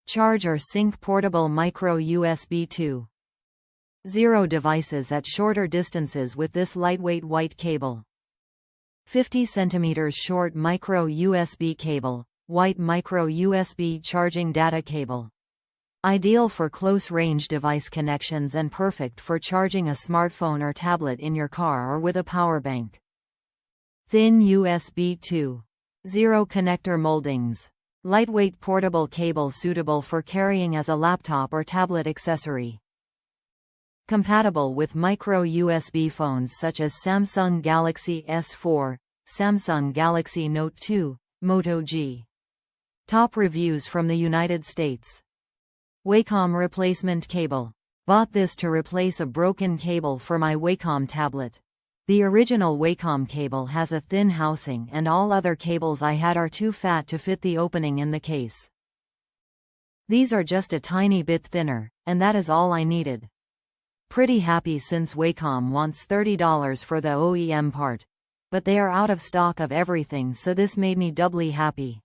Charge or sync portable micro USB 2.0 devices at shorter distances with this lightweight white cable. 50 cm short micro USB cable, white micro USB charging data cable. Ideal for close-range device connections and perfect for charging a smartphone or tablet in your car or with a power bank. Thin USB 2.0 connector moldings. Lightweight portable cable suitable for carrying as a laptop or tablet accessory. Compatible with micro USB phones such as Samsung Galaxy S4, Samsung Galaxy Note 2, Moto G. Top reviews from the United States. Wacom Replacement Cable. Bought this to replace a broken cable for my Wacom tablet. The original Wacom cable has a thin housing and all other cables I had are too fat to fit the opening in the case. These are just a tiny bit thinner, and that is all I needed. Pretty happy since Wacom wants $30 for the OEM part. But they are out of stock of everything, so this made me doubly happy.